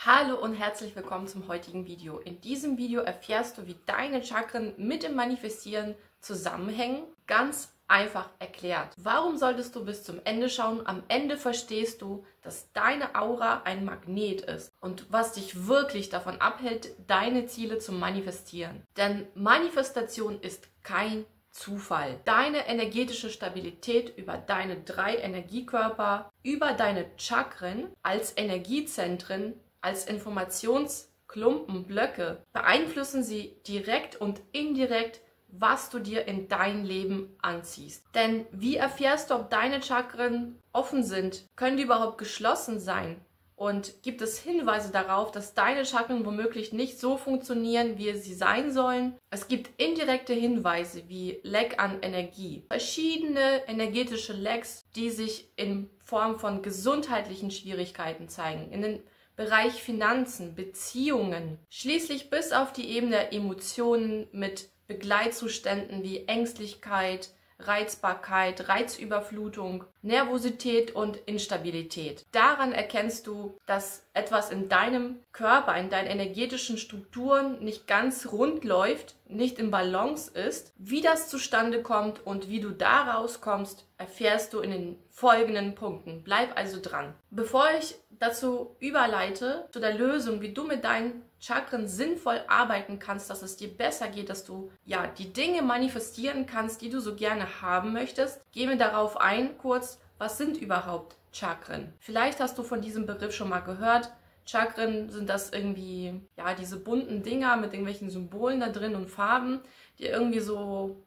Hallo und herzlich willkommen zum heutigen Video. In diesem Video erfährst du, wie deine Chakren mit dem Manifestieren zusammenhängen. Ganz einfach erklärt. Warum solltest du bis zum Ende schauen? Am Ende verstehst du, dass deine Aura ein Magnet ist und was dich wirklich davon abhält, deine Ziele zu manifestieren. Denn Manifestation ist kein Zufall. Deine energetische Stabilität über deine 3 Energiekörper, über deine Chakren als Energiezentren, als Informationsklumpen, Blöcke, beeinflussen sie direkt und indirekt, was du dir in dein Leben anziehst. Denn wie erfährst du, ob deine Chakren offen sind? Können die überhaupt geschlossen sein? Und gibt es Hinweise darauf, dass deine Chakren womöglich nicht so funktionieren, wie sie sein sollen? Es gibt indirekte Hinweise wie Leck an Energie. Verschiedene energetische Lecks, die sich in Form von gesundheitlichen Schwierigkeiten zeigen. In den Bereich Finanzen, Beziehungen, schließlich bis auf die Ebene der Emotionen mit Begleitzuständen wie Ängstlichkeit, Reizbarkeit, Reizüberflutung, Nervosität und Instabilität. Daran erkennst du, dass etwas in deinem Körper, in deinen energetischen Strukturen nicht ganz rund läuft, nicht im Balance ist. Wie das zustande kommt und wie du da rauskommst, erfährst du in den folgenden Punkten. Bleib also dran. Bevor ich dazu überleite, zu der Lösung, wie du mit deinen Chakren sinnvoll arbeiten kannst, dass es dir besser geht, dass du die Dinge manifestieren kannst, die du so gerne haben möchtest, gehen wir darauf ein, kurz, was sind überhaupt Chakren? Vielleicht hast du von diesem Begriff schon mal gehört. Chakren sind das irgendwie, diese bunten Dinger mit irgendwelchen Symbolen da drin und Farben, die irgendwie so,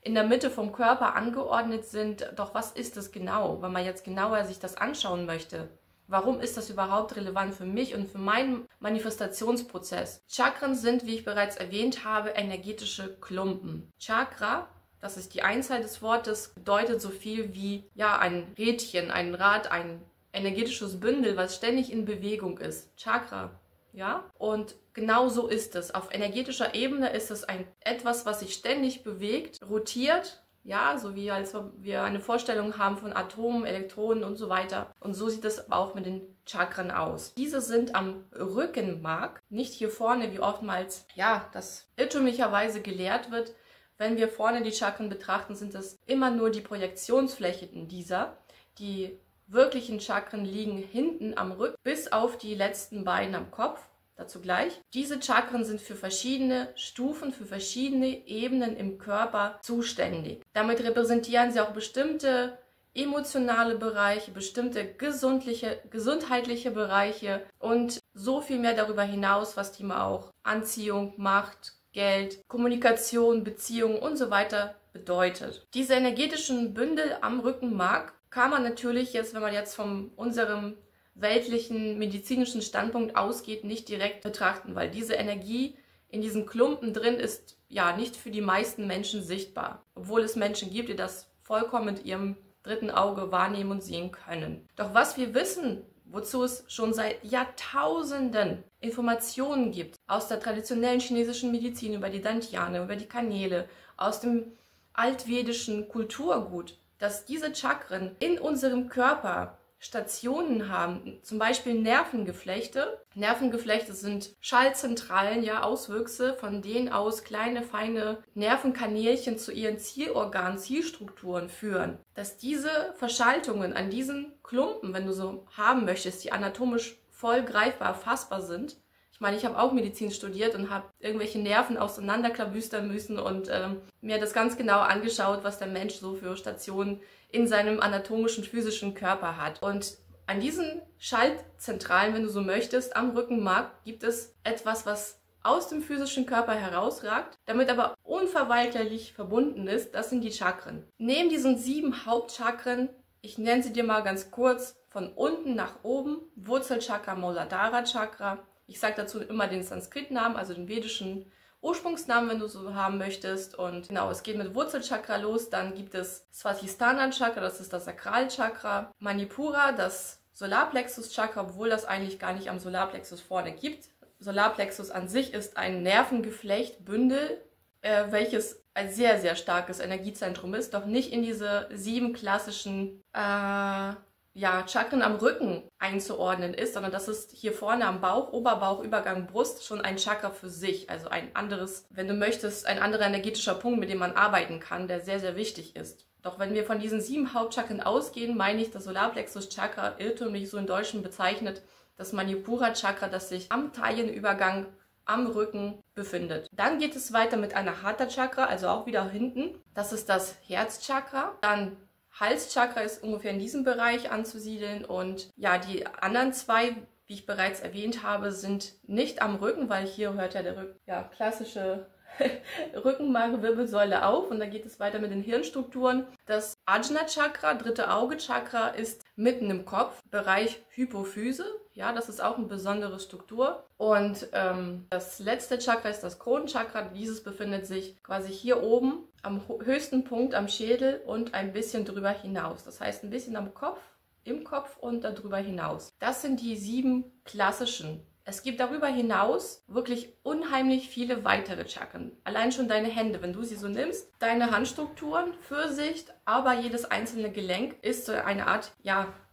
in der Mitte vom Körper angeordnet sind. Doch was ist das genau, wenn man jetzt genauer sich das anschauen möchte? Warum ist das überhaupt relevant für mich und für meinen Manifestationsprozess? Chakren sind, wie ich bereits erwähnt habe, energetische Klumpen. Chakra, das ist die Einzahl des Wortes, bedeutet so viel wie ein Rädchen, ein Rad, ein energetisches Bündel, was ständig in Bewegung ist. Chakra, Und genau so ist es. Auf energetischer Ebene ist es etwas, was sich ständig bewegt, rotiert, so wie als wir eine Vorstellung haben von Atomen, Elektronen und so weiter. Und so sieht es auch mit den Chakren aus. Diese sind am Rückenmark, nicht hier vorne, wie oftmals das irrtümlicherweise gelehrt wird. Wenn wir vorne die Chakren betrachten, sind das immer nur die Projektionsflächen dieser. Die wirklichen Chakren liegen hinten am Rücken, bis auf die letzten beiden am Kopf. Dazu gleich. Diese Chakren sind für verschiedene Stufen, für verschiedene Ebenen im Körper zuständig. Damit repräsentieren sie auch bestimmte emotionale Bereiche, bestimmte gesundheitliche Bereiche und so viel mehr darüber hinaus, was Thema auch Anziehung, Macht, Geld, Kommunikation, Beziehungen und so weiter bedeutet. Diese energetischen Bündel am Rückenmark kann man natürlich jetzt, wenn man jetzt von unserem weltlichen, medizinischen Standpunkt ausgeht, nicht direkt betrachten, weil diese Energie in diesen Klumpen drin ist nicht für die meisten Menschen sichtbar. Obwohl es Menschen gibt, die das vollkommen mit ihrem dritten Auge wahrnehmen und sehen können. Doch was wir wissen, wozu es schon seit Jahrtausenden Informationen gibt, aus der traditionellen chinesischen Medizin über die Dantiane, über die Kanäle, aus dem altvedischen Kulturgut, dass diese Chakren in unserem Körper Stationen haben, zum Beispiel Nervengeflechte. Nervengeflechte sind Schallzentralen, Auswüchse, von denen aus kleine, feine Nervenkanälchen zu ihren Zielorganen, Zielstrukturen führen. Dass diese Verschaltungen an diesen Klumpen, wenn du so haben möchtest, die anatomisch voll greifbar, fassbar sind. Ich meine, ich habe auch Medizin studiert und habe irgendwelche Nerven auseinanderklabüstern müssen und mir das ganz genau angeschaut, was der Mensch so für Stationen in seinem anatomischen, physischen Körper hat. Und an diesen Schaltzentralen, wenn du so möchtest, am Rückenmark gibt es etwas, was aus dem physischen Körper herausragt, damit aber unverweigerlich verbunden ist. Das sind die Chakren. Neben diesen 7 Hauptchakren, ich nenne sie dir mal ganz kurz, von unten nach oben, Wurzelchakra, Muladhara Chakra. Ich sage dazu immer den Sanskrit-Namen, also den vedischen Ursprungsnamen, wenn du so haben möchtest. Und genau, es geht mit Wurzelchakra los. Dann gibt es Svadhisthana Chakra, das ist das Sakralchakra. Manipura, das Solarplexus Chakra, obwohl das eigentlich gar nicht am Solarplexus vorne gibt. Solarplexus an sich ist ein Nervengeflecht, Bündel, welches ein sehr, sehr starkes Energiezentrum ist, doch nicht in diese 7 klassischen Chakren am Rücken einzuordnen ist, sondern das ist hier vorne am Bauch, Oberbauch, Übergang Brust schon ein Chakra für sich, also ein anderes, wenn du möchtest, ein anderer energetischer Punkt, mit dem man arbeiten kann, der sehr, sehr wichtig ist. Doch wenn wir von diesen 7 Hauptchakren ausgehen, meine ich das Solarplexus-Chakra, irrtümlich so in Deutschen bezeichnet, das Manipura-Chakra, das sich am Taillenübergang am Rücken befindet. Dann geht es weiter mit Anahata-Chakra, also auch wieder hinten. Das ist das Herzchakra. Dann Halschakra ist ungefähr in diesem Bereich anzusiedeln und ja, die anderen 2, wie ich bereits erwähnt habe, sind nicht am Rücken, weil hier hört ja der klassische Rückenmark-Wirbelsäule auf und dann geht es weiter mit den Hirnstrukturen. Das Ajna-Chakra, dritte Auge-Chakra, ist mitten im Kopf, Bereich Hypophyse. Ja, das ist auch eine besondere Struktur. Und das letzte Chakra ist das Kronenchakra. Dieses befindet sich quasi hier oben am höchsten Punkt am Schädel und ein bisschen drüber hinaus. Das heißt ein bisschen am Kopf, im Kopf und darüber hinaus. Das sind die 7 klassischen. Es gibt darüber hinaus wirklich unheimlich viele weitere Chakren. Allein schon deine Hände, wenn du sie so nimmst, deine Handstrukturen für sich, aber jedes einzelne Gelenk ist so eine Art,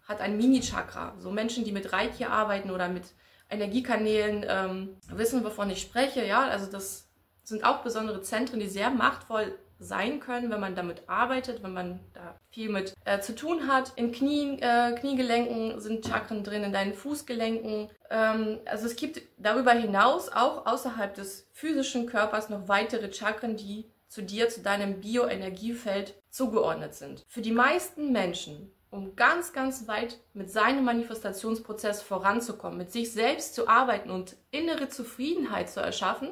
hat ein Mini-Chakra. So Menschen, die mit Reiki arbeiten oder mit Energiekanälen, wissen, wovon ich spreche. Ja, also das sind auch besondere Zentren, die sehr machtvoll sein können, wenn man damit arbeitet, wenn man da viel mit zu tun hat. In Kniegelenken sind Chakren drin, in deinen Fußgelenken. Also es gibt darüber hinaus auch außerhalb des physischen Körpers noch weitere Chakren, die zu dir, zu deinem Bioenergiefeld zugeordnet sind. Für die meisten Menschen, um ganz, ganz weit mit seinem Manifestationsprozess voranzukommen, mit sich selbst zu arbeiten und innere Zufriedenheit zu erschaffen,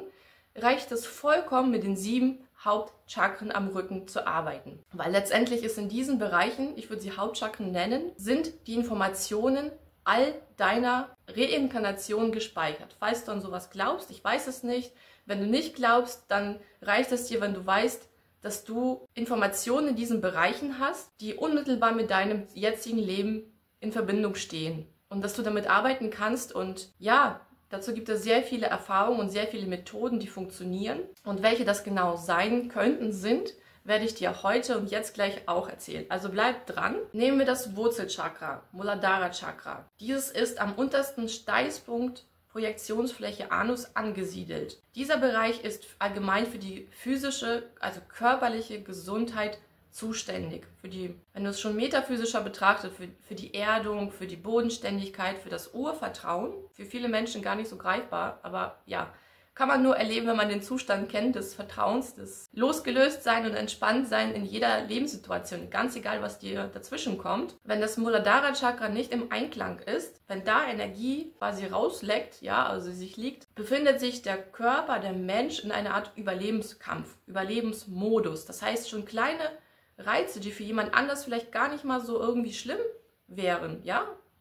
reicht es vollkommen, mit den 7 Hauptchakren am Rücken zu arbeiten. Weil letztendlich ist in diesen Bereichen, ich würde sie Hauptchakren nennen, sind die Informationen all deiner Reinkarnation gespeichert. Falls du an sowas glaubst, ich weiß es nicht. Wenn du nicht glaubst, dann reicht es dir, wenn du weißt, dass du Informationen in diesen Bereichen hast, die unmittelbar mit deinem jetzigen Leben in Verbindung stehen. Und dass du damit arbeiten kannst und ja, dazu gibt es sehr viele Erfahrungen und sehr viele Methoden, die funktionieren. Und welche das genau sein könnten, werde ich dir heute und jetzt gleich auch erzählen. Also bleib dran. Nehmen wir das Wurzelchakra, Muladhara Chakra. Dieses ist am untersten Steißpunkt Projektionsfläche Anus angesiedelt. Dieser Bereich ist allgemein für die physische, also körperliche Gesundheit zuständig. Wenn du es schon metaphysischer betrachtest, für die Erdung, für die Bodenständigkeit, für das Urvertrauen. Für viele Menschen gar nicht so greifbar, aber ja, kann man nur erleben, wenn man den Zustand kennt des Vertrauens, des Losgelöstsein und Entspanntsein in jeder Lebenssituation, ganz egal, was dir dazwischen kommt. Wenn das Muladhara Chakra nicht im Einklang ist, wenn da Energie quasi rausleckt, also sich liegt, befindet sich der Körper, der Mensch in einer Art Überlebenskampf, Überlebensmodus. Das heißt, schon kleine Reize, die für jemand anders vielleicht gar nicht mal so irgendwie schlimm wären,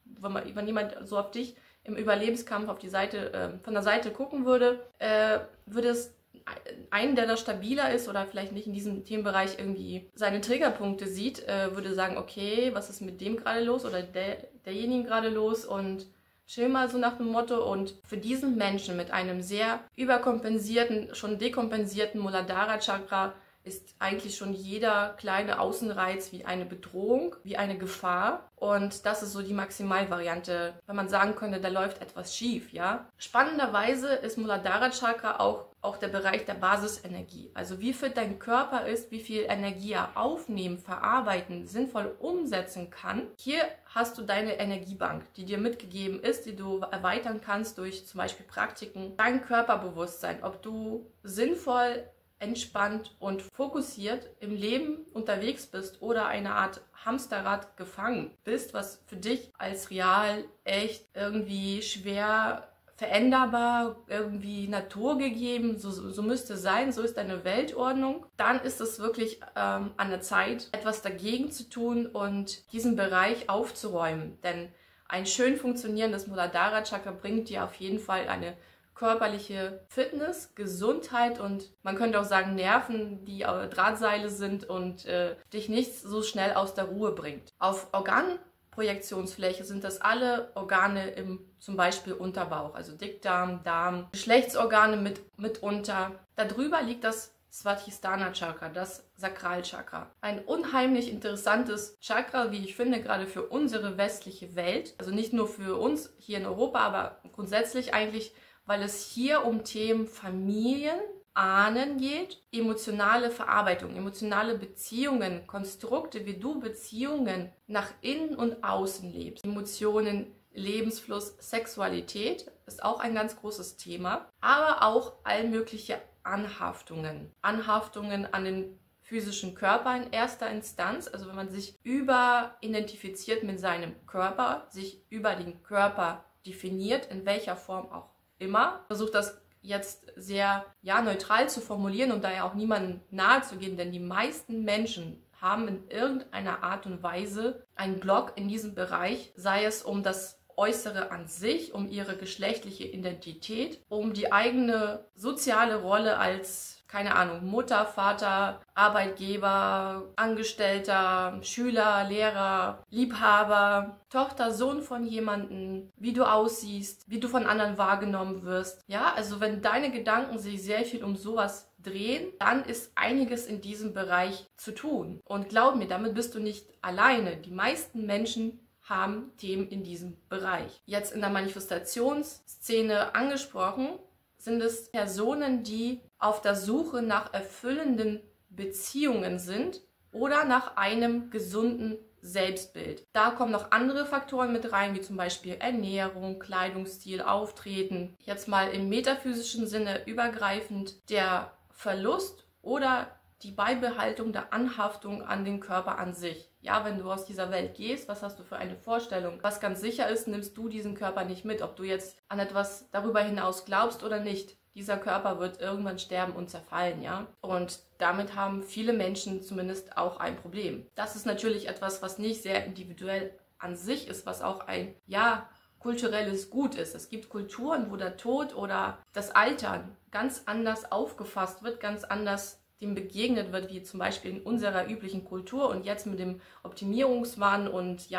wenn jemand so auf dich im Überlebenskampf auf die Seite, von der Seite gucken würde, würde es einen, der da stabiler ist oder vielleicht nicht in diesem Themenbereich irgendwie seine Triggerpunkte sieht, würde sagen, okay, was ist mit dem gerade los oder derjenigen gerade los und chill mal so nach dem Motto. Und für diesen Menschen mit einem sehr überkompensierten, schon dekompensierten Muladhara Chakra ist eigentlich schon jeder kleine Außenreiz wie eine Bedrohung, wie eine Gefahr. Und das ist so die Maximalvariante, wenn man sagen könnte, da läuft etwas schief, Spannenderweise ist Muladhara Chakra auch der Bereich der Basisenergie. Also wie fit dein Körper ist, wie viel Energie er aufnehmen, verarbeiten, sinnvoll umsetzen kann. Hier hast du deine Energiebank, die dir mitgegeben ist, die du erweitern kannst durch zum Beispiel Praktiken. Dein Körperbewusstsein, ob du sinnvoll, entspannt und fokussiert im Leben unterwegs bist oder eine Art Hamsterrad gefangen bist, was für dich als real, echt, irgendwie schwer veränderbar, irgendwie naturgegeben, so müsste es sein, so ist deine Weltordnung, dann ist es wirklich an der Zeit, etwas dagegen zu tun und diesen Bereich aufzuräumen. Denn ein schön funktionierendes Muladhara Chakra bringt dir auf jeden Fall eine körperliche Fitness, Gesundheit und man könnte auch sagen Nerven, die Drahtseile sind und dich nicht so schnell aus der Ruhe bringt. Auf Organprojektionsfläche sind das alle Organe im zum Beispiel Unterbauch, also Dickdarm, Darm, Geschlechtsorgane mitunter. Darüber liegt das Svadhisthana Chakra, das Sakralchakra. Ein unheimlich interessantes Chakra, wie ich finde, gerade für unsere westliche Welt. Also nicht nur für uns hier in Europa, aber grundsätzlich eigentlich, weil es hier um Themen Familien, Ahnen geht, emotionale Verarbeitung, emotionale Beziehungen, Konstrukte, wie du Beziehungen nach innen und außen lebst. Emotionen, Lebensfluss, Sexualität ist auch ein ganz großes Thema, aber auch all mögliche Anhaftungen. Anhaftungen an den physischen Körper in erster Instanz, also wenn man sich überidentifiziert mit seinem Körper, sich über den Körper definiert, in welcher Form auch immer, versucht das jetzt sehr neutral zu formulieren und daher auch niemandem nahe zu gehen, denn die meisten Menschen haben in irgendeiner Art und Weise einen Block in diesem Bereich, sei es um das Äußere an sich, um ihre geschlechtliche Identität, um die eigene soziale Rolle als, keine Ahnung, Mutter, Vater, Arbeitgeber, Angestellter, Schüler, Lehrer, Liebhaber, Tochter, Sohn von jemandem, wie du aussiehst, wie du von anderen wahrgenommen wirst. Ja, also wenn deine Gedanken sich sehr viel um sowas drehen, dann ist einiges in diesem Bereich zu tun. Und glaub mir, damit bist du nicht alleine. Die meisten Menschen haben Themen in diesem Bereich. Jetzt in der Manifestationsszene angesprochen, sind es Personen, die auf der Suche nach erfüllenden Beziehungen sind oder nach einem gesunden Selbstbild. Da kommen noch andere Faktoren mit rein, wie zum Beispiel Ernährung, Kleidungsstil, Auftreten. Jetzt mal im metaphysischen Sinne übergreifend der Verlust oder die Beibehaltung der Anhaftung an den Körper an sich. Ja, wenn du aus dieser Welt gehst, was hast du für eine Vorstellung? Was ganz sicher ist, nimmst du diesen Körper nicht mit, ob du jetzt an etwas darüber hinaus glaubst oder nicht. Dieser Körper wird irgendwann sterben und zerfallen, ja. Und damit haben viele Menschen zumindest auch ein Problem. Das ist natürlich etwas, was nicht sehr individuell an sich ist, was auch ein, kulturelles Gut ist. Es gibt Kulturen, wo der Tod oder das Altern ganz anders aufgefasst wird, ganz anders dem begegnet wird, wie zum Beispiel in unserer üblichen Kultur und jetzt mit dem Optimierungswahn und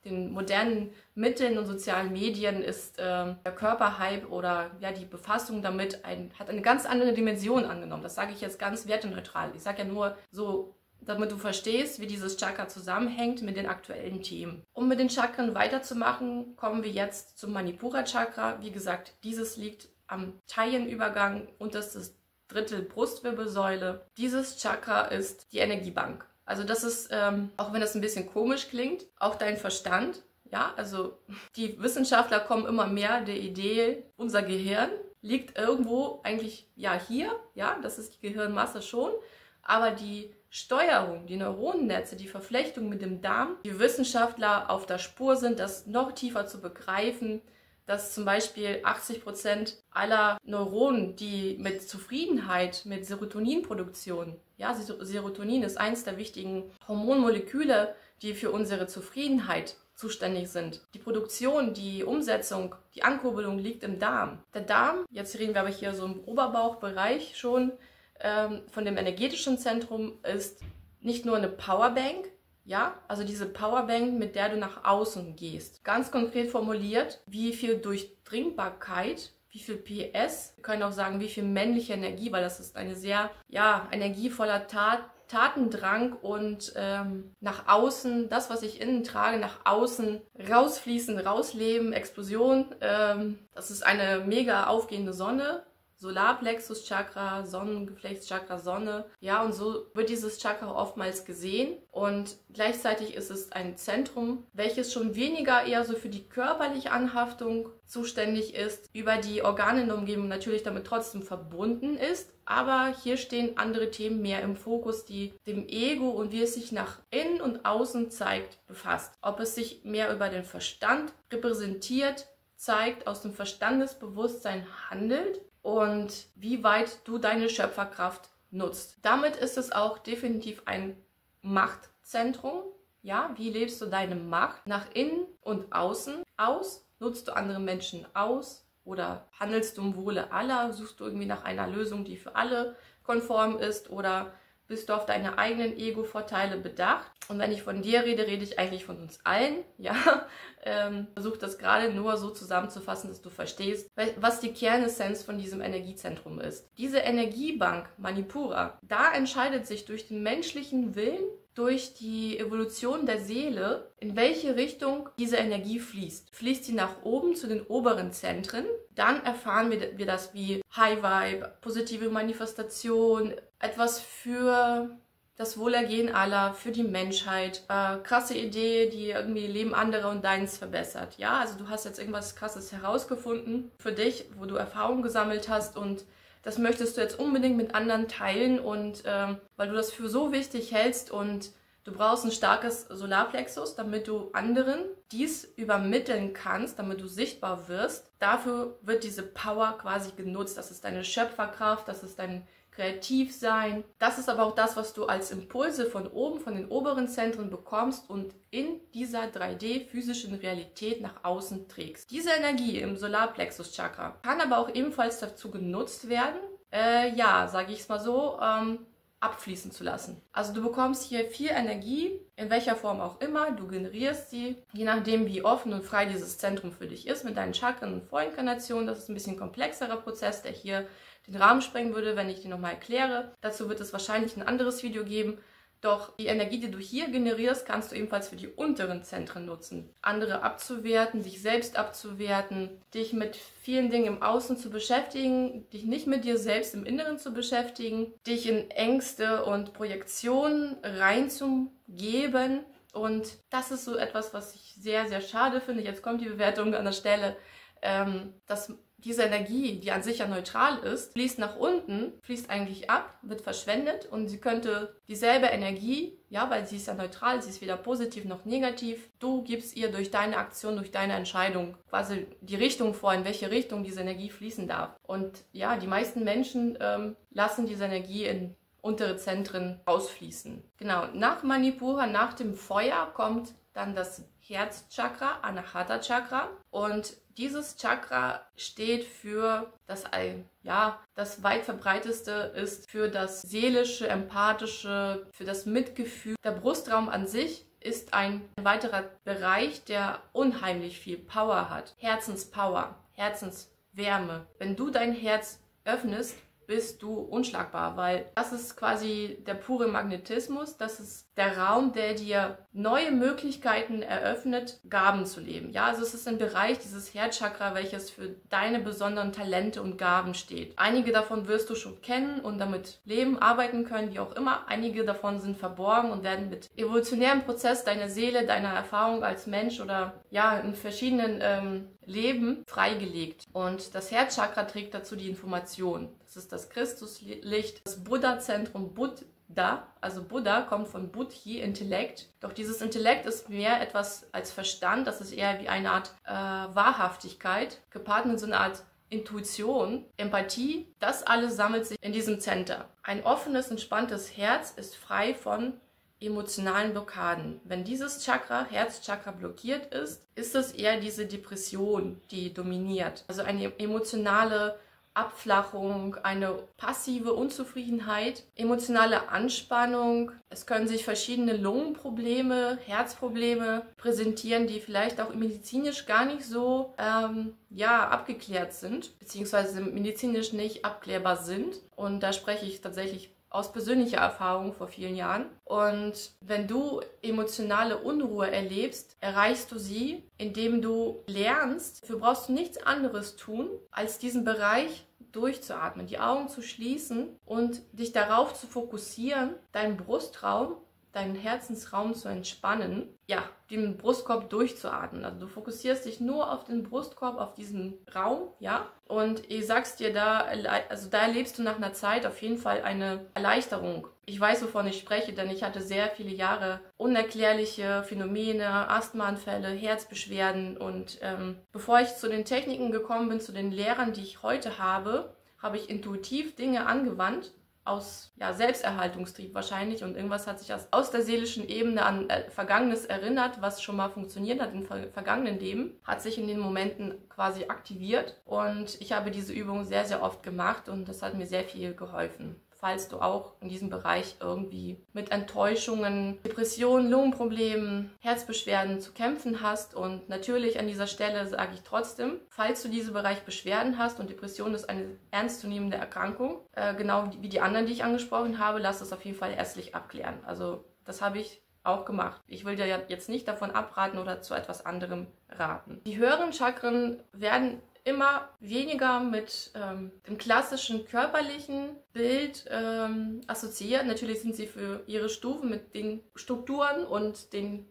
den modernen Mitteln und sozialen Medien ist der Körperhype oder die Befassung damit hat eine ganz andere Dimension angenommen. Das sage ich jetzt ganz werteneutral. Ich sage ja nur so, damit du verstehst, wie dieses Chakra zusammenhängt mit den aktuellen Themen. Um mit den Chakren weiterzumachen, kommen wir jetzt zum Manipura Chakra. Wie gesagt, dieses liegt am Taillenübergang, unterstes Drittel Brustwirbelsäule. Dieses Chakra ist die Energiebank. Also das ist, auch wenn das ein bisschen komisch klingt, auch dein Verstand. Ja, also die Wissenschaftler kommen immer mehr der Idee, unser Gehirn liegt irgendwo eigentlich hier, das ist die Gehirnmasse schon, aber die Steuerung, die Neuronennetze, die Verflechtung mit dem Darm, die Wissenschaftler auf der Spur sind, das noch tiefer zu begreifen, dass zum Beispiel 80% aller Neuronen, die mit Zufriedenheit, mit Serotoninproduktion, Serotonin ist eins der wichtigen Hormonmoleküle, die für unsere Zufriedenheit zuständig sind. Die Produktion, die Umsetzung, die Ankurbelung liegt im Darm. Der Darm, jetzt reden wir aber hier so im Oberbauchbereich schon, von dem energetischen Zentrum, ist nicht nur eine Powerbank, also diese Powerbank, mit der du nach außen gehst. Ganz konkret formuliert, wie viel Durchdringbarkeit, wie viel PS, wir können auch sagen, wie viel männliche Energie, weil das ist eine sehr, energievoller Tatendrang und nach außen, das, was ich innen trage, nach außen rausfließen, rausleben, Explosion. Das ist eine mega aufgehende Sonne. Solarplexus-Chakra, Sonnengeflechtschakra, Sonne. Ja, und so wird dieses Chakra oftmals gesehen. Und gleichzeitig ist es ein Zentrum, welches schon weniger eher so für die körperliche Anhaftung zuständig ist, über die Organe in der Umgebung natürlich damit trotzdem verbunden ist. Aber hier stehen andere Themen mehr im Fokus, die dem Ego und wie es sich nach innen und außen zeigt, befasst. Ob es sich mehr über den Verstand repräsentiert, zeigt, aus dem Verstandesbewusstsein handelt, und wie weit du deine Schöpferkraft nutzt. Damit ist es auch definitiv ein Machtzentrum. Ja, wie lebst du deine Macht nach innen und außen aus? Nutzt du andere Menschen aus oder handelst du im Wohle aller? Suchst du irgendwie nach einer Lösung, die für alle konform ist, oder bist du auf deine eigenen Ego-Vorteile bedacht. Und wenn ich von dir rede, rede ich eigentlich von uns allen. Ja, versuch das gerade nur so zusammenzufassen, dass du verstehst, was die Kernessenz von diesem Energiezentrum ist. Diese Energiebank Manipura, da entscheidet sich durch den menschlichen Willen, durch die Evolution der Seele, in welche Richtung diese Energie fließt. Fließt sie nach oben zu den oberen Zentren, dann erfahren wir das wie High Vibe, positive Manifestation, etwas für das Wohlergehen aller, für die Menschheit, krasse Idee, die irgendwie Leben anderer und deins verbessert. Ja, also du hast jetzt irgendwas Krasses herausgefunden für dich, wo du Erfahrung gesammelt hast und das möchtest du jetzt unbedingt mit anderen teilen und weil du das für so wichtig hältst und du brauchst ein starkes Solarplexus, damit du anderen dies übermitteln kannst, damit du sichtbar wirst. Dafür wird diese Power quasi genutzt. Das ist deine Schöpferkraft, das ist dein Kreativsein. Das ist aber auch das, was du als Impulse von oben, von den oberen Zentren bekommst und in dieser 3D-physischen Realität nach außen trägst. Diese Energie im Solarplexus-Chakra kann aber auch ebenfalls dazu genutzt werden, ja, sage ich es mal so, abfließen zu lassen. Also du bekommst hier viel Energie, in welcher Form auch immer, du generierst sie, je nachdem wie offen und frei dieses Zentrum für dich ist, mit deinen Chakren und Vorinkarnationen. Das ist ein bisschen komplexerer Prozess, der hier den Rahmen sprengen würde, wenn ich den nochmal erkläre. Dazu wird es wahrscheinlich ein anderes Video geben. Doch die Energie, die du hier generierst, kannst du ebenfalls für die unteren Zentren nutzen. Andere abzuwerten, dich selbst abzuwerten, dich mit vielen Dingen im Außen zu beschäftigen, dich nicht mit dir selbst im Inneren zu beschäftigen, dich in Ängste und Projektionen reinzugeben. Und das ist so etwas, was ich sehr, sehr schade finde. Jetzt kommt die Bewertung an der Stelle, dass diese Energie, die an sich ja neutral ist, fließt nach unten, fließt eigentlich ab, wird verschwendet und sie könnte dieselbe Energie, ja, weil sie ist ja neutral, sie ist weder positiv noch negativ, du gibst ihr durch deine Aktion, durch deine Entscheidung quasi die Richtung vor, in welche Richtung diese Energie fließen darf. Und ja, die meisten Menschen lassen diese Energie in untere Zentren ausfließen. Genau, nach Manipura, nach dem Feuer kommt dann das Herzchakra, Anahata Chakra, und dieses Chakra steht für das weit verbreiteste ist für das seelische, empathische, für das Mitgefühl. Der Brustraum an sich ist ein weiterer Bereich, der unheimlich viel Power hat. Herzenspower, Herzenswärme. Wenn du dein Herz öffnest, bist du unschlagbar, weil das ist quasi der pure Magnetismus, das ist der Raum, der dir neue Möglichkeiten eröffnet, Gaben zu leben. Ja, also es ist ein Bereich, dieses Herzchakra, welches für deine besonderen Talente und Gaben steht. Einige davon wirst du schon kennen und damit leben, arbeiten können, wie auch immer. Einige davon sind verborgen und werden mit evolutionärem Prozess deiner Seele, deiner Erfahrung als Mensch oder ja, in verschiedenen Leben freigelegt. Und das Herzchakra trägt dazu die Information. Das ist das Christuslicht, das Buddha-Zentrum Buddha, also Buddha kommt von Buddhi, Intellekt. Doch dieses Intellekt ist mehr etwas als Verstand, das ist eher wie eine Art Wahrhaftigkeit, gepaart mit so einer Art Intuition, Empathie. Das alles sammelt sich in diesem Center. Ein offenes, entspanntes Herz ist frei von emotionalen Blockaden. Wenn dieses Chakra, Herzchakra, blockiert ist, ist es eher diese Depression, die dominiert. Also eine emotionale Abflachung, eine passive Unzufriedenheit, emotionale Anspannung. Es können sich verschiedene Lungenprobleme, Herzprobleme präsentieren, die vielleicht auch medizinisch gar nicht so abgeklärt sind, beziehungsweise medizinisch nicht abklärbar sind. Und da spreche ich tatsächlich aus persönlicher Erfahrung vor vielen Jahren. Und wenn du emotionale Unruhe erlebst, erreichst du sie, indem du lernst, dafür brauchst du nichts anderes tun, als diesen Bereich durchzuatmen, die Augen zu schließen und dich darauf zu fokussieren, deinen Brustraum, deinen Herzensraum zu entspannen, ja, den Brustkorb durchzuatmen. Also du fokussierst dich nur auf den Brustkorb, auf diesen Raum, ja, und ich sag's dir, da erlebst du nach einer Zeit auf jeden Fall eine Erleichterung. Ich weiß, wovon ich spreche, denn ich hatte sehr viele Jahre unerklärliche Phänomene, Asthmaanfälle, Herzbeschwerden und bevor ich zu den Techniken gekommen bin, zu den Lehrern, die ich heute habe, habe ich intuitiv Dinge angewandt, aus Selbsterhaltungstrieb wahrscheinlich, und irgendwas hat sich aus der seelischen Ebene an Vergangenes erinnert, was schon mal funktioniert hat im vergangenen Leben, hat sich in den Momenten quasi aktiviert und ich habe diese Übung sehr, sehr oft gemacht und das hat mir sehr viel geholfen. falls du auch in diesem Bereich irgendwie mit Enttäuschungen, Depressionen, Lungenproblemen, Herzbeschwerden zu kämpfen hast. Und natürlich an dieser Stelle sage ich trotzdem, falls du diesen Bereich Beschwerden hast, und Depression ist eine ernstzunehmende Erkrankung, genau wie die anderen, die ich angesprochen habe, lass es auf jeden Fall ärztlich abklären. Also das habe ich auch gemacht. Ich will dir jetzt nicht davon abraten oder zu etwas anderem raten. Die höheren Chakren werden immer weniger mit dem klassischen körperlichen Bild assoziiert. Natürlich sind sie für ihre Stufen mit den Strukturen und den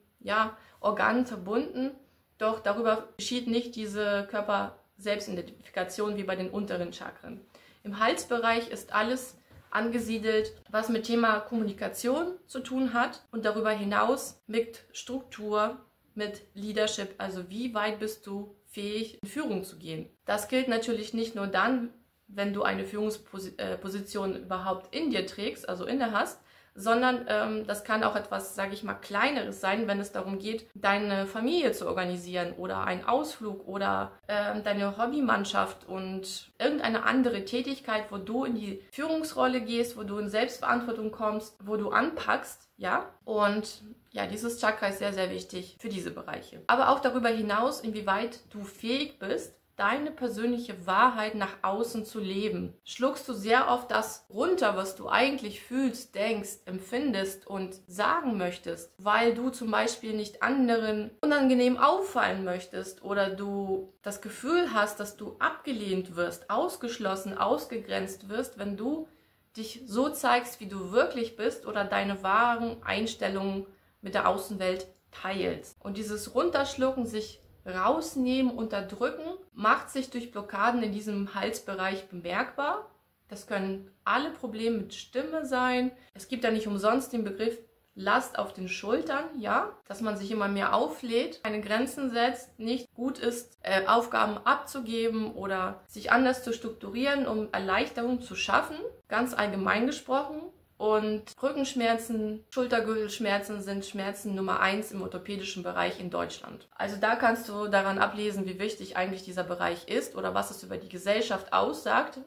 Organen verbunden, doch darüber geschieht nicht diese Körper-Selbstidentifikation wie bei den unteren Chakren. Im Halsbereich ist alles angesiedelt, was mit Thema Kommunikation zu tun hat und darüber hinaus mit Struktur, mit Leadership, also wie weit bist du fähig, in Führung zu gehen. Das gilt natürlich nicht nur dann, wenn du eine Führungsposition überhaupt in dir trägst, also inne hast, sondern das kann auch etwas, sage ich mal, Kleineres sein, wenn es darum geht, deine Familie zu organisieren oder einen Ausflug oder deine Hobbymannschaft und irgendeine andere Tätigkeit, wo du in die Führungsrolle gehst, wo du in Selbstverantwortung kommst, wo du anpackst, ja, und ja, dieses Chakra ist sehr, sehr wichtig für diese Bereiche. Aber auch darüber hinaus, inwieweit du fähig bist, deine persönliche Wahrheit nach außen zu leben. Schluckst du sehr oft das runter, was du eigentlich fühlst, denkst, empfindest und sagen möchtest, weil du zum Beispiel nicht anderen unangenehm auffallen möchtest oder du das Gefühl hast, dass du abgelehnt wirst, ausgeschlossen, ausgegrenzt wirst, wenn du dich so zeigst, wie du wirklich bist oder deine wahren Einstellungen mit der Außenwelt teilst. Und dieses Runterschlucken, sich rausnehmen, unterdrücken, macht sich durch Blockaden in diesem Halsbereich bemerkbar. Das können alle Probleme mit Stimme sein. Es gibt ja nicht umsonst den Begriff Last auf den Schultern, ja, dass man sich immer mehr auflädt, keine Grenzen setzt, nicht gut ist, Aufgaben abzugeben oder sich anders zu strukturieren, um Erleichterung zu schaffen, ganz allgemein gesprochen. Und Rückenschmerzen, Schultergürtelschmerzen sind Schmerzen Nummer 1 im orthopädischen Bereich in Deutschland. Also da kannst du daran ablesen, wie wichtig eigentlich dieser Bereich ist oder was es über die Gesellschaft aussagt,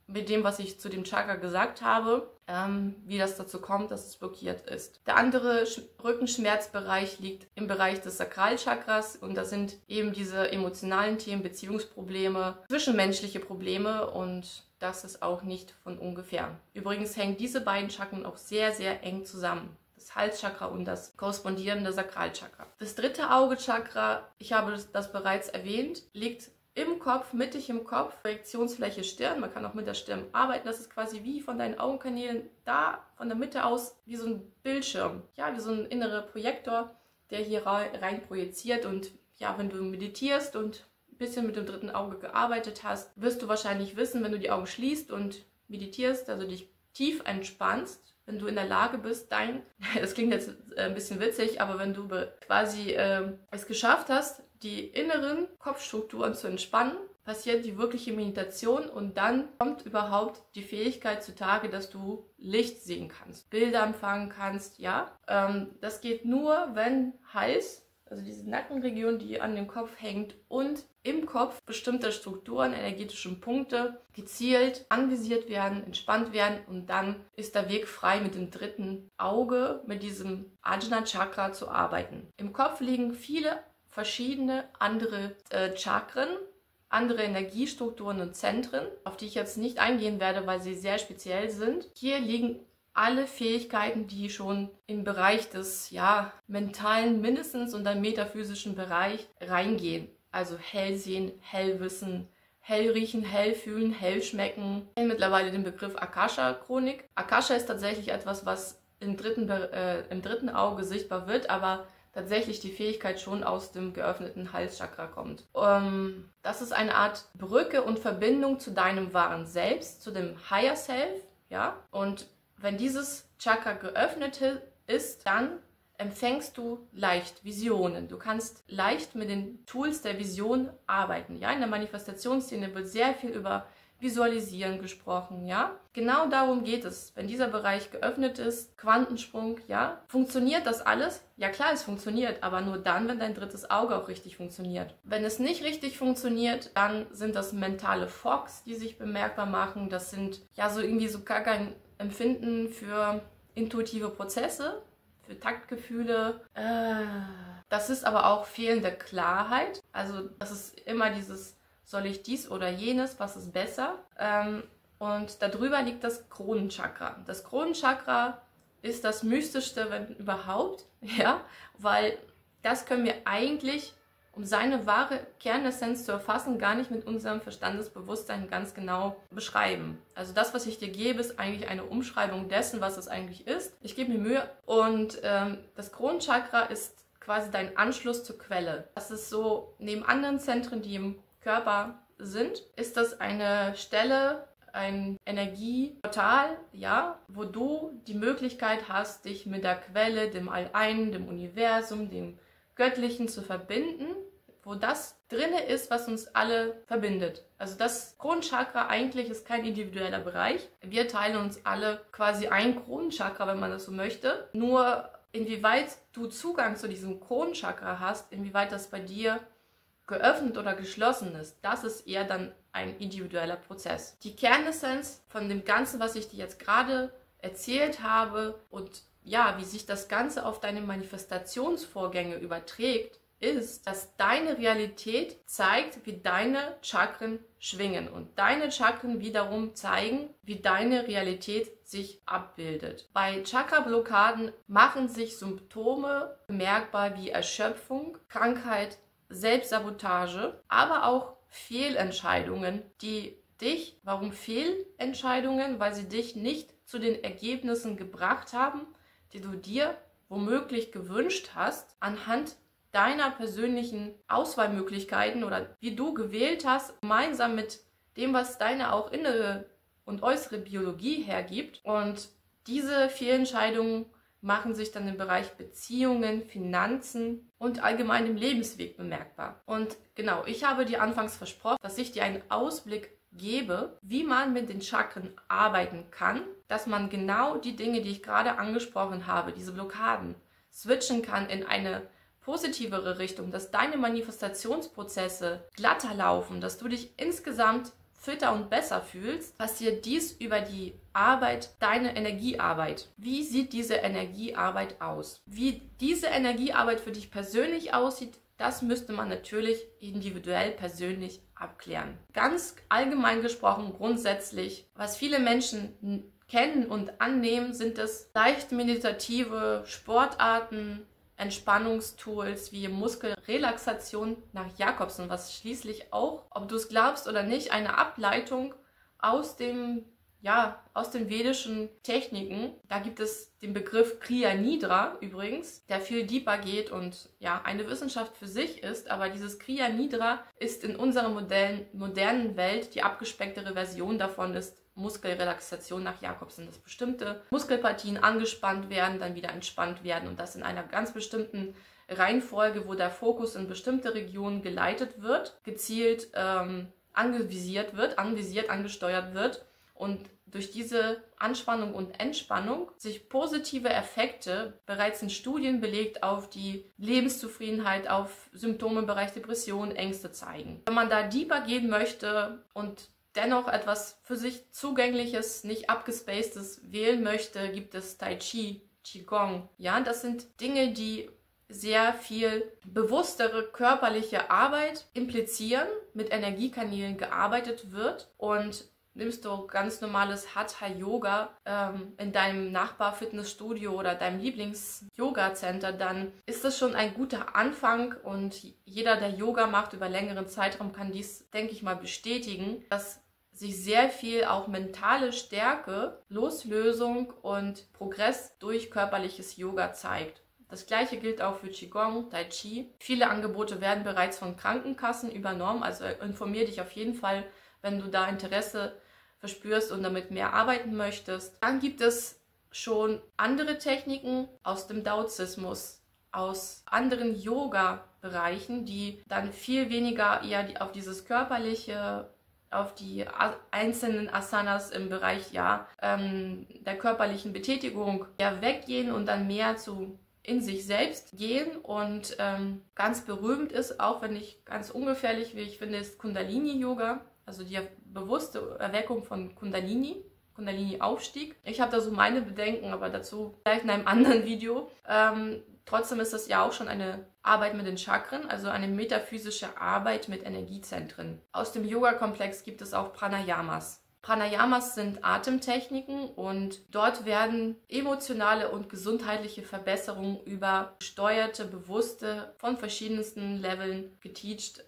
mit dem, was ich zu dem Chakra gesagt habe, wie das dazu kommt, dass es blockiert ist. Der andere Rückenschmerzbereich liegt im Bereich des Sakralchakras und das sind eben diese emotionalen Themen, Beziehungsprobleme, zwischenmenschliche Probleme und das ist auch nicht von ungefähr. Übrigens hängen diese beiden Chakren auch sehr, sehr eng zusammen. Das Halschakra und das korrespondierende Sakralchakra. Das dritte Augechakra, ich habe das bereits erwähnt, liegt im Kopf, mittig im Kopf, Projektionsfläche Stirn. Man kann auch mit der Stirn arbeiten. Das ist quasi wie von deinen Augenkanälen da, von der Mitte aus, wie so ein Bildschirm. Ja, wie so ein innerer Projektor, der hier rein projiziert. Und ja, wenn du meditierst und ein bisschen mit dem dritten Auge gearbeitet hast, wirst du wahrscheinlich wissen, wenn du die Augen schließt und meditierst, also dich tief entspannst, wenn du in der Lage bist, das klingt jetzt ein bisschen witzig, aber wenn du quasi es geschafft hast, die inneren Kopfstrukturen zu entspannen, passiert die wirkliche Meditation und dann kommt überhaupt die Fähigkeit zutage, dass du Licht sehen kannst, Bilder empfangen kannst, ja. Das geht nur, wenn Hals, also diese Nackenregion, die an dem Kopf hängt und im Kopf bestimmte Strukturen, energetische Punkte gezielt anvisiert werden, entspannt werden und dann ist der Weg frei, mit dem dritten Auge, mit diesem Ajna Chakra zu arbeiten. Im Kopf liegen viele verschiedene andere Chakren, andere Energiestrukturen und Zentren, auf die ich jetzt nicht eingehen werde, weil sie sehr speziell sind. Hier liegen alle Fähigkeiten, die schon im Bereich des mentalen mindestens und dann metaphysischen Bereich reingehen. Also Hellsehen, Hellwissen, Hellriechen, Hellfühlen, Hellschmecken. Ich kenne mittlerweile den Begriff Akasha-Chronik. Akasha ist tatsächlich etwas, was im dritten Auge sichtbar wird, aber tatsächlich die Fähigkeit schon aus dem geöffneten Halschakra kommt. Das ist eine Art Brücke und Verbindung zu deinem wahren Selbst, zu dem Higher Self, ja. Und wenn dieses Chakra geöffnet ist, dann empfängst du leicht Visionen. Du kannst leicht mit den Tools der Vision arbeiten. Ja, in der Manifestationsszene wird sehr viel über Visualisieren gesprochen, ja. Genau darum geht es. Wenn dieser Bereich geöffnet ist, Quantensprung, ja. Funktioniert das alles? Ja klar, es funktioniert, aber nur dann, wenn dein drittes Auge auch richtig funktioniert. Wenn es nicht richtig funktioniert, dann sind das mentale Fogs, die sich bemerkbar machen. Das sind ja so irgendwie so gar kein Empfinden für intuitive Prozesse, für Taktgefühle. Das ist aber auch fehlende Klarheit. Also das ist immer dieses, soll ich dies oder jenes, was ist besser? Und darüber liegt das Kronenchakra. Das Kronenchakra ist das Mystischste, wenn überhaupt, ja, weil das können wir eigentlich, um seine wahre Kernessenz zu erfassen, gar nicht mit unserem Verstandesbewusstsein ganz genau beschreiben. Also das, was ich dir gebe, ist eigentlich eine Umschreibung dessen, was es eigentlich ist. Ich gebe mir Mühe und das Kronenchakra ist quasi dein Anschluss zur Quelle. Das ist so, neben anderen Zentren, die im Körper sind, ist das eine Stelle, ein Energieportal, ja, wo du die Möglichkeit hast, dich mit der Quelle, dem All-Einen, dem Universum, dem Göttlichen zu verbinden, wo das drinne ist, was uns alle verbindet. Also das Kronenchakra eigentlich ist kein individueller Bereich. Wir teilen uns alle quasi ein Kronenchakra, wenn man das so möchte. Nur inwieweit du Zugang zu diesem Kronenchakra hast, inwieweit das bei dir geöffnet oder geschlossen ist, das ist eher dann ein individueller Prozess. Die Kernessenz von dem Ganzen, was ich dir jetzt gerade erzählt habe und ja, wie sich das Ganze auf deine Manifestationsvorgänge überträgt, ist, dass deine Realität zeigt, wie deine Chakren schwingen und deine Chakren wiederum zeigen, wie deine Realität sich abbildet. Bei Chakra-Blockaden machen sich Symptome bemerkbar wie Erschöpfung, Krankheit, Selbstsabotage, aber auch Fehlentscheidungen, die dich, warum Fehlentscheidungen? Weil sie dich nicht zu den Ergebnissen gebracht haben, die du dir womöglich gewünscht hast, anhand deiner persönlichen Auswahlmöglichkeiten oder wie du gewählt hast, gemeinsam mit dem, was deine auch innere und äußere Biologie hergibt. Und diese Fehlentscheidungen machen sich dann im Bereich Beziehungen, Finanzen und allgemeinem Lebensweg bemerkbar. Und genau, ich habe dir anfangs versprochen, dass ich dir einen Ausblick gebe, wie man mit den Chakren arbeiten kann, dass man genau die Dinge, die ich gerade angesprochen habe, diese Blockaden, switchen kann in eine positivere Richtung, dass deine Manifestationsprozesse glatter laufen, dass du dich insgesamt fitter und besser fühlst, passiert dies über die Arbeit, deine Energiearbeit. Wie sieht diese Energiearbeit aus? Wie diese Energiearbeit für dich persönlich aussieht, das müsste man natürlich individuell persönlich abklären. Ganz allgemein gesprochen, grundsätzlich, was viele Menschen kennen und annehmen, sind es leicht meditative Sportarten, Entspannungstools wie Muskelrelaxation nach Jacobsen, was schließlich auch, ob du es glaubst oder nicht, eine Ableitung aus den vedischen Techniken. Da gibt es den Begriff Kriya Nidra übrigens, der viel deeper geht und ja, eine Wissenschaft für sich ist, aber dieses Kriya Nidra ist in unserer modernen Welt, die abgespecktere Version davon ist Muskelrelaxation nach Jacobsen, dass bestimmte Muskelpartien angespannt werden, dann wieder entspannt werden und das in einer ganz bestimmten Reihenfolge, wo der Fokus in bestimmte Regionen geleitet wird, gezielt angesteuert wird und durch diese Anspannung und Entspannung sich positive Effekte bereits in Studien belegt auf die Lebenszufriedenheit, auf Symptome im Bereich Depression, Ängste zeigen. Wenn man da deeper gehen möchte und dennoch etwas für sich Zugängliches, nicht abgespacedes wählen möchte, gibt es Tai Chi, Qigong. Ja, das sind Dinge, die sehr viel bewusstere körperliche Arbeit implizieren, mit Energiekanälen gearbeitet wird und nimmst du ganz normales Hatha-Yoga in deinem Nachbar-Fitnessstudio oder deinem Lieblings-Yoga-Center, dann ist das schon ein guter Anfang und jeder, der Yoga macht über längeren Zeitraum, kann dies, denke ich mal, bestätigen, dass sich sehr viel auch mentale Stärke, Loslösung und Progress durch körperliches Yoga zeigt. Das gleiche gilt auch für Qigong, Tai Chi. Viele Angebote werden bereits von Krankenkassen übernommen, also informiere dich auf jeden Fall, wenn du da Interesse verspürst und damit mehr arbeiten möchtest. Dann gibt es schon andere Techniken aus dem Daozismus, aus anderen Yoga-Bereichen, die dann viel weniger eher auf dieses körperliche auf die einzelnen Asanas im Bereich der körperlichen Betätigung weggehen und dann mehr in sich selbst gehen. Und ganz berühmt ist, auch wenn nicht ganz ungefährlich, wie ich finde, ist Kundalini-Yoga, also die bewusste Erweckung von Kundalini-Aufstieg. Ich habe da so meine Bedenken, aber dazu vielleicht in einem anderen Video. Trotzdem ist das ja auch schon eine Arbeit mit den Chakren, also eine metaphysische Arbeit mit Energiezentren. Aus dem Yoga-Komplex gibt es auch Pranayamas. Pranayamas sind Atemtechniken und dort werden emotionale und gesundheitliche Verbesserungen über gesteuerte, bewusste, von verschiedensten Leveln geteacht,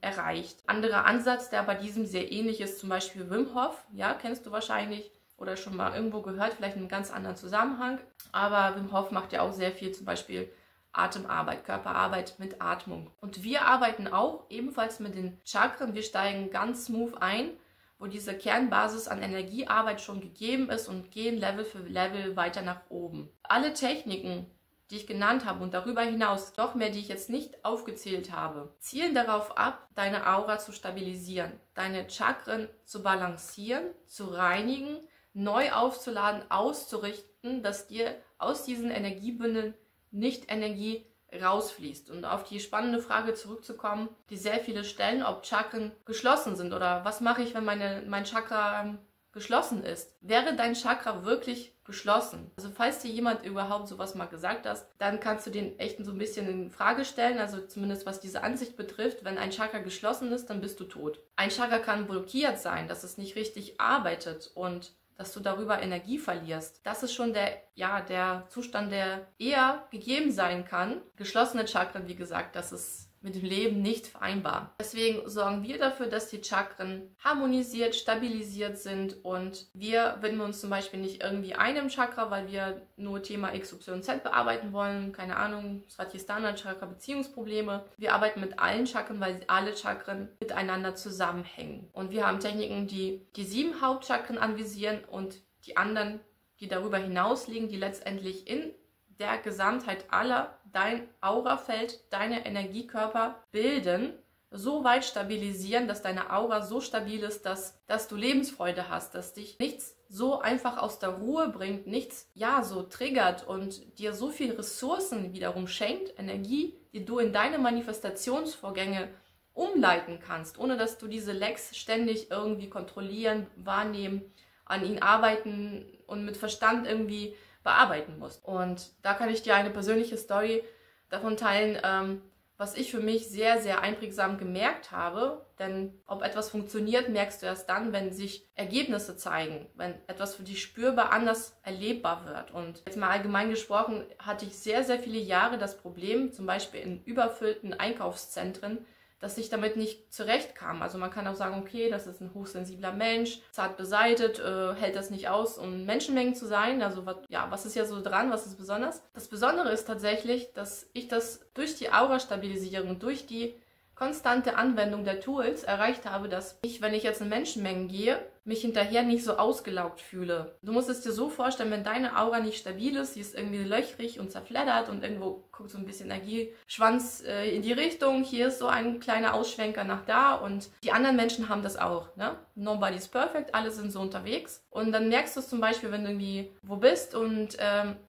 erreicht. Anderer Ansatz, der bei diesem sehr ähnlich ist, zum Beispiel Wim Hof, ja, kennst du wahrscheinlich oder schon mal irgendwo gehört, vielleicht in einem ganz anderen Zusammenhang. Aber Wim Hof macht ja auch sehr viel, zum Beispiel Atemarbeit, Körperarbeit mit Atmung. Und wir arbeiten auch ebenfalls mit den Chakren. Wir steigen ganz smooth ein, wo diese Kernbasis an Energiearbeit schon gegeben ist und gehen Level für Level weiter nach oben. Alle Techniken, die ich genannt habe und darüber hinaus noch mehr, die ich jetzt nicht aufgezählt habe, zielen darauf ab, deine Aura zu stabilisieren, deine Chakren zu balancieren, zu reinigen, neu aufzuladen, auszurichten, dass dir aus diesen Energiebündeln nicht Energie rausfließt. Und auf die spannende Frage zurückzukommen, die sehr viele stellen, ob Chakren geschlossen sind oder was mache ich, wenn mein Chakra geschlossen ist. Wäre dein Chakra wirklich geschlossen? Also falls dir jemand überhaupt sowas mal gesagt hat, dann kannst du den echt so ein bisschen in Frage stellen, also zumindest was diese Ansicht betrifft. Wenn ein Chakra geschlossen ist, dann bist du tot. Ein Chakra kann blockiert sein, dass es nicht richtig arbeitet und dass du darüber Energie verlierst. Das ist schon der Zustand, der eher gegeben sein kann. Geschlossene Chakren, wie gesagt, das ist mit dem Leben nicht vereinbar. Deswegen sorgen wir dafür, dass die Chakren harmonisiert, stabilisiert sind und wir widmen uns zum Beispiel nicht irgendwie einem Chakra, weil wir nur Thema XYZ bearbeiten wollen, keine Ahnung, Svatisthana Chakra, Beziehungsprobleme. Wir arbeiten mit allen Chakren, weil alle Chakren miteinander zusammenhängen. Und wir haben Techniken, die 7 Hauptchakren anvisieren und die anderen, die darüber hinaus liegen, die letztendlich in der Gesamtheit aller dein Aurafeld, deine Energiekörper bilden, so weit stabilisieren, dass deine Aura so stabil ist, dass du Lebensfreude hast, dass dich nichts so einfach aus der Ruhe bringt, nichts so triggert und dir so viel Ressourcen wiederum schenkt, Energie, die du in deine Manifestationsvorgänge umleiten kannst, ohne dass du diese Lecks ständig irgendwie kontrollieren, wahrnehmen, an ihnen arbeiten und mit Verstand irgendwie bearbeiten musst. Und da kann ich dir eine persönliche Story davon teilen, was ich für mich sehr, sehr einprägsam gemerkt habe. Denn ob etwas funktioniert, merkst du erst dann, wenn sich Ergebnisse zeigen, wenn etwas für dich spürbar anders erlebbar wird. Und jetzt mal allgemein gesprochen, hatte ich sehr, sehr viele Jahre das Problem, zum Beispiel in überfüllten Einkaufszentren, dass ich damit nicht zurechtkam. Also man kann auch sagen, okay, das ist ein hochsensibler Mensch, zart beseitet, hält das nicht aus, um Menschenmengen zu sein. Also was ist ja so dran, was ist besonders? Das Besondere ist tatsächlich, dass ich das durch die Aura-Stabilisierung, durch die konstante Anwendung der Tools erreicht habe, dass ich, wenn ich jetzt in Menschenmengen gehe, mich hinterher nicht so ausgelaugt fühle. Du musst es dir so vorstellen, wenn deine Aura nicht stabil ist, sie ist irgendwie löchrig und zerfleddert und irgendwo guckt so ein bisschen Energieschwanz in die Richtung, hier ist so ein kleiner Ausschwenker nach da und die anderen Menschen haben das auch, ne? Nobody's perfect, alle sind so unterwegs und dann merkst du es zum Beispiel, wenn du irgendwie wo bist und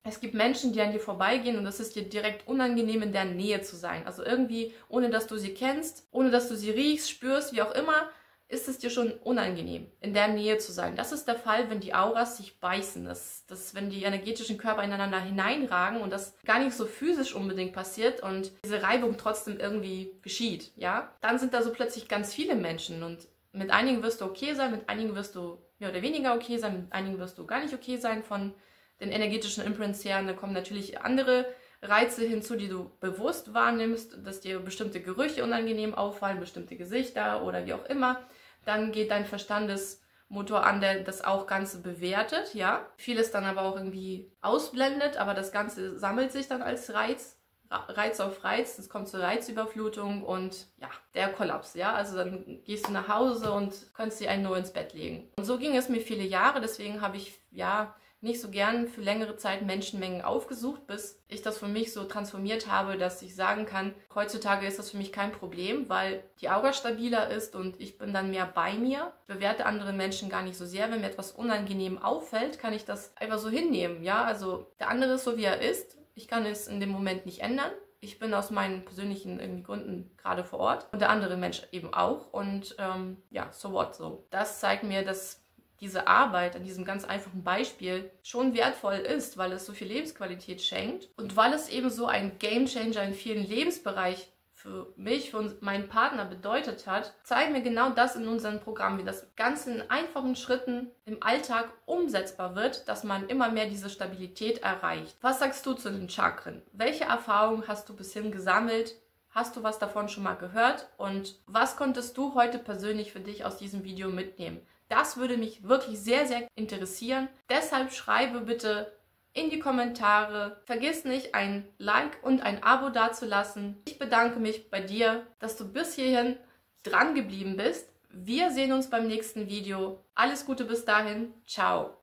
es gibt Menschen, die an dir vorbeigehen und es ist dir direkt unangenehm, in deren Nähe zu sein. Also irgendwie, ohne dass du sie kennst, ohne dass du sie riechst, spürst, wie auch immer, ist es dir schon unangenehm, in der Nähe zu sein. Das ist der Fall, wenn die Auras sich beißen, wenn die energetischen Körper ineinander hineinragen und das gar nicht so physisch unbedingt passiert und diese Reibung trotzdem irgendwie geschieht, ja? Dann sind da so plötzlich ganz viele Menschen und mit einigen wirst du okay sein, mit einigen wirst du mehr oder weniger okay sein, mit einigen wirst du gar nicht okay sein von den energetischen Imprints her. Und da kommen natürlich andere Reize hinzu, die du bewusst wahrnimmst, dass dir bestimmte Gerüche unangenehm auffallen, bestimmte Gesichter oder wie auch immer. Dann geht dein Verstandesmotor an, der das auch Ganze bewertet, ja. Vieles dann aber auch irgendwie ausblendet, aber das Ganze sammelt sich dann als Reiz auf Reiz, es kommt zur Reizüberflutung und ja, der Kollaps, ja. Also dann gehst du nach Hause und kannst dir einen nur ins Bett legen. Und so ging es mir viele Jahre, deswegen habe ich, nicht so gern für längere Zeit Menschenmengen aufgesucht, bis ich das für mich so transformiert habe, dass ich sagen kann, heutzutage ist das für mich kein Problem, weil die Aura stabiler ist und ich bin dann mehr bei mir. Ich bewerte andere Menschen gar nicht so sehr. Wenn mir etwas unangenehm auffällt, kann ich das einfach so hinnehmen. Ja, also der andere ist so, wie er ist. Ich kann es in dem Moment nicht ändern. Ich bin aus meinen persönlichen Gründen gerade vor Ort und der andere Mensch eben auch. Und ja, so what so. Das zeigt mir, dass diese Arbeit an diesem ganz einfachen Beispiel schon wertvoll ist, weil es so viel Lebensqualität schenkt und weil es eben so ein Gamechanger in vielen Lebensbereichen für mich, für meinen Partner bedeutet hat, zeigen wir genau das in unserem Programm, wie das Ganze in einfachen Schritten im Alltag umsetzbar wird, dass man immer mehr diese Stabilität erreicht. Was sagst du zu den Chakren? Welche Erfahrungen hast du bisher gesammelt? Hast du was davon schon mal gehört? Und was konntest du heute persönlich für dich aus diesem Video mitnehmen? Das würde mich wirklich sehr, sehr interessieren. Deshalb schreibe bitte in die Kommentare. Vergiss nicht, ein Like und ein Abo dazulassen. Ich bedanke mich bei dir, dass du bis hierhin dran geblieben bist. Wir sehen uns beim nächsten Video. Alles Gute bis dahin. Ciao.